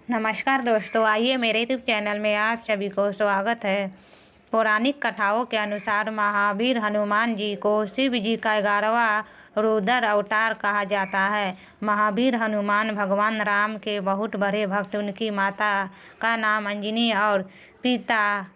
नमस्कार दोस्तों, आइए मेरे यूट्यूब चैनल में आप सभी को स्वागत है। पौराणिक कथाओं के अनुसार महावीर हनुमान जी को शिव जी का 11वां रुद्र अवतार कहा जाता है। महावीर हनुमान भगवान राम के बहुत बड़े भक्त। उनकी माता का नाम अंजनी और पिता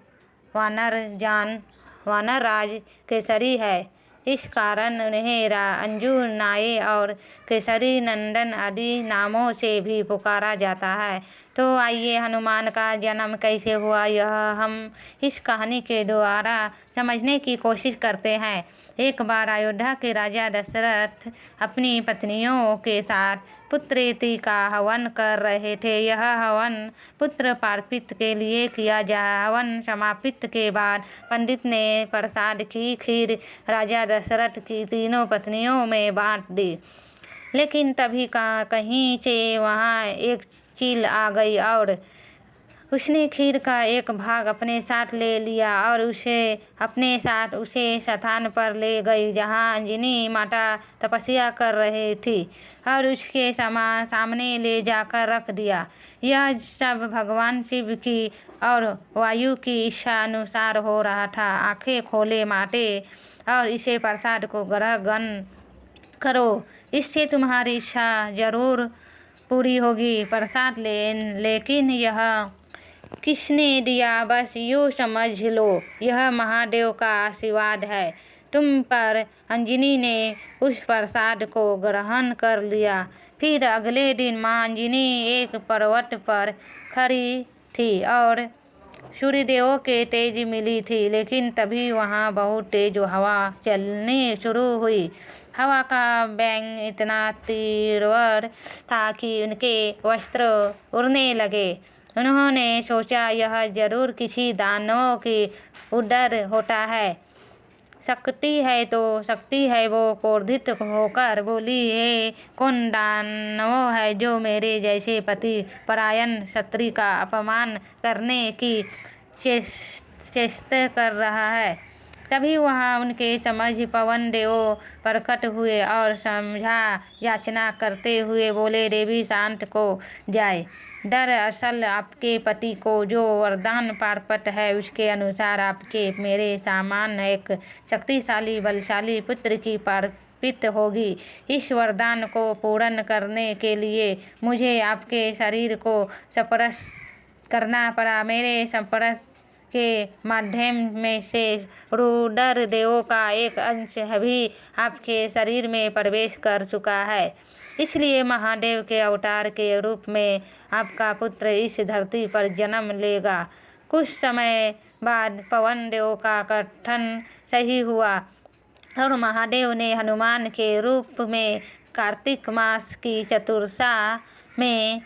वानरराज केसरी है। इस कारण उन्हें अंजू, नाये और केसरी नंदन आदि नामों से भी पुकारा जाता है। तो आइए हनुमान का जन्म कैसे हुआ यह हम इस कहानी के द्वारा समझने की कोशिश करते हैं। एक बार अयोध्या के राजा दशरथ अपनी पत्नियों के साथ पुत्रेति का हवन कर रहे थे। यह हवन पुत्र प्राप्ति के लिए किया जा। हवन समाप्ति के बाद पंडित ने प्रसाद की खीर राजा दशरथ की तीनों पत्नियों में बांट दी। लेकिन तभी कहीं से वहां एक चील आ गई और उसने खीर का एक भाग अपने साथ ले लिया और उसे अपने साथ उसे स्थान पर ले गई जहां अंजनी माता तपस्या कर रही थी और उसके सामने ले जाकर रख दिया। यह सब भगवान शिव की और वायु की इच्छा अनुसार हो रहा था। आंखें खोले माटे और इसे प्रसाद को ग्रहण करो, इससे तुम्हारी इच्छा जरूर पूरी होगी। प्रसाद लेकिन यह किसने दिया, बस यूँ समझ लो यह महादेव का आशीर्वाद है तुम पर। अंजनी ने उस प्रसाद को ग्रहण कर लिया। फिर अगले दिन माँ अंजनी एक पर्वत पर खड़ी थी और सूर्यदेव के तेज मिली थी। लेकिन तभी वहाँ बहुत तेज हवा चलनी शुरू हुई। हवा का वेग इतना तीव्र था कि उनके वस्त्र उड़ने लगे। उन्होंने सोचा यह जरूर किसी दानव की उदर होता है। शक्ति है। वो क्रोधित होकर बोली, हे कौन दानव है जो मेरे जैसे पति परायण स्त्री का अपमान करने की चेष्टा कर रहा है। तभी वहाँ उनके समझ पवन देव प्रकट हुए और समझा याचना करते हुए बोले, देवी शांत को जाए। दरअसल आपके पति को जो वरदान प्राप्त है उसके अनुसार आपके मेरे समान एक शक्तिशाली बलशाली पुत्र की प्राप्ति होगी। इस वरदान को पूर्ण करने के लिए मुझे आपके शरीर को स्पर्श करना पड़ा। मेरे स्पर्श के माध्यम में से रुद्र देव का एक अंश भी आपके शरीर में प्रवेश कर चुका है। इसलिए महादेव के अवतार के रूप में आपका पुत्र इस धरती पर जन्म लेगा। कुछ समय बाद पवन देव का कथन सही हुआ और महादेव ने हनुमान के रूप में कार्तिक मास की चतुर्दशा में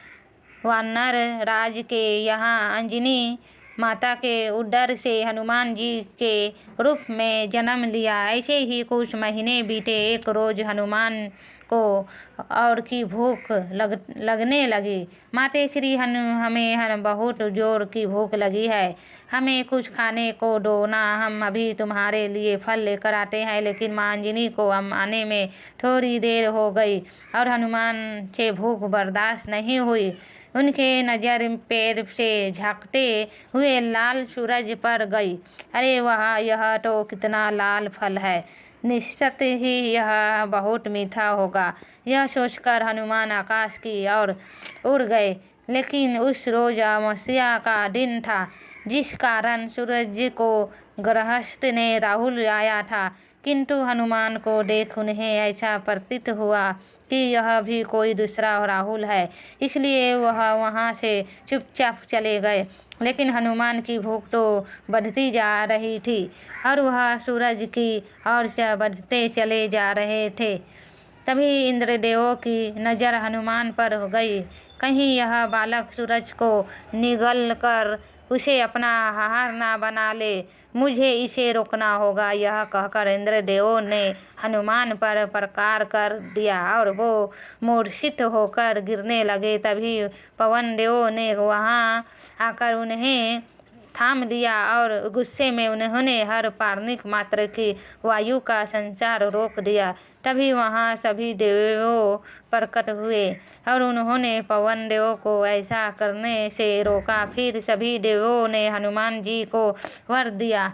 वानर राज के यहाँ अंजनी माता के उदर से हनुमान जी के रूप में जन्म लिया। ऐसे ही कुछ महीने बीते। एक रोज हनुमान को और की भूख लगने लगी। माते श्री हमें बहुत जोर की भूख लगी है, हमें कुछ खाने को दो ना, हम अभी तुम्हारे लिए फल लेकर आते हैं। लेकिन माँ अंजनी को आने में थोड़ी देर हो गई और हनुमान से भूख बर्दाश्त नहीं हुई। उनके नज़र पैर से झांकते हुए लाल सूरज पर गई। अरे वाह, यह तो कितना लाल फल है, निश्चित ही यह बहुत मीठा होगा। यह सोचकर हनुमान आकाश की ओर उड़ गए। लेकिन उस रोज अमावस्या का दिन था, जिस कारण सूरज को गृहस्थ ने राहुल आया था। किंतु हनुमान को देख उन्हें ऐसा प्रतीत हुआ कि यह भी कोई दूसरा राहुल है, इसलिए वह वहाँ से चुपचाप चले गए। लेकिन हनुमान की भूख तो बढ़ती जा रही थी और वह सूरज की ओर से बढ़ते चले जा रहे थे। तभी इंद्रदेव की नज़र हनुमान पर हो गई। कहीं यह बालक सूरज को निगल कर उसे अपना आहार ना बना ले, मुझे इसे रोकना होगा। यह कहकर इंद्रदेव ने हनुमान पर प्रहार कर दिया और वो मूर्छित होकर गिरने लगे। तभी पवन देव ने वहां आकर उन्हें थाम लिया और गुस्से में उन्होंने हर पारणिक मात्र की वायु का संचार रोक दिया। तभी वहाँ सभी देवों प्रकट हुए और उन्होंने पवन देव को ऐसा करने से रोका। फिर सभी देवों ने हनुमान जी को वर दिया,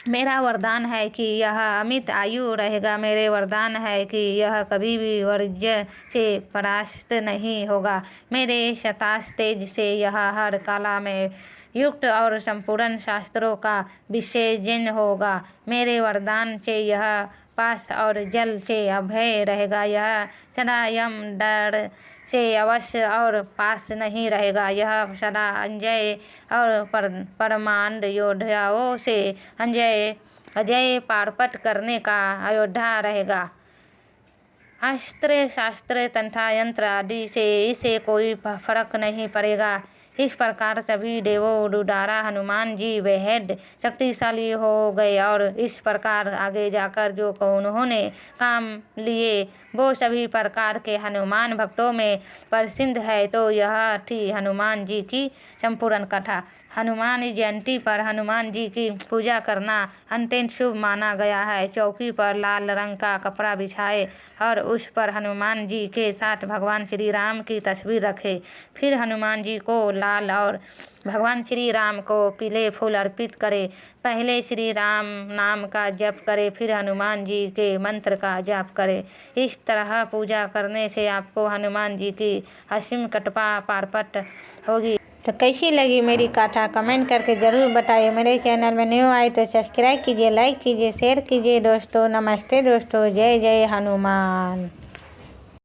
मेरा वरदान है कि यह अमित आयु रहेगा। मेरे वरदान है कि यह कभी भी वर्ज्य से परास्त नहीं होगा। मेरे शतास तेज से यह हर काला में युक्त और संपूर्ण शास्त्रों का विशेषज्ञ होगा। मेरे वरदान से यह पास और जल से अभय रहेगा। यह सदा यम डर से अवश्य और पास नहीं रहेगा। यह सदा अंजय और परमांड योद्धाओं से अजय पारपट करने का अयोध्या रहेगा। अस्त्र शास्त्र तंत्र यंत्र आदि से इसे कोई फर्क नहीं पड़ेगा। इस प्रकार सभी देवों द्वारा हनुमान जी बेहद शक्तिशाली हो गए और इस प्रकार आगे जाकर जो उन्होंने काम लिए वो सभी प्रकार के हनुमान भक्तों में प्रसिद्ध है। तो यह थी हनुमान जी की संपूर्ण कथा। हनुमान जयंती पर हनुमान जी की पूजा करना अत्यंत शुभ माना गया है। चौकी पर लाल रंग का कपड़ा बिछाए और उस पर हनुमान जी के साथ भगवान श्री राम की तस्वीर रखे। फिर हनुमान जी को लाल और भगवान श्री राम को पीले फूल अर्पित करे। पहले श्री राम नाम का जप करे, फिर हनुमान जी के मंत्र का जप करे। इस तरह पूजा करने से आपको हनुमान जी की असीम कृपा प्राप्त होगी। तो कैसी लगी मेरी कथा कमेंट करके ज़रूर बताइए। मेरे चैनल में न्यू आए तो सब्सक्राइब कीजिए, लाइक कीजिए, शेयर कीजिए। दोस्तों नमस्ते दोस्तों, जय जय हनुमान।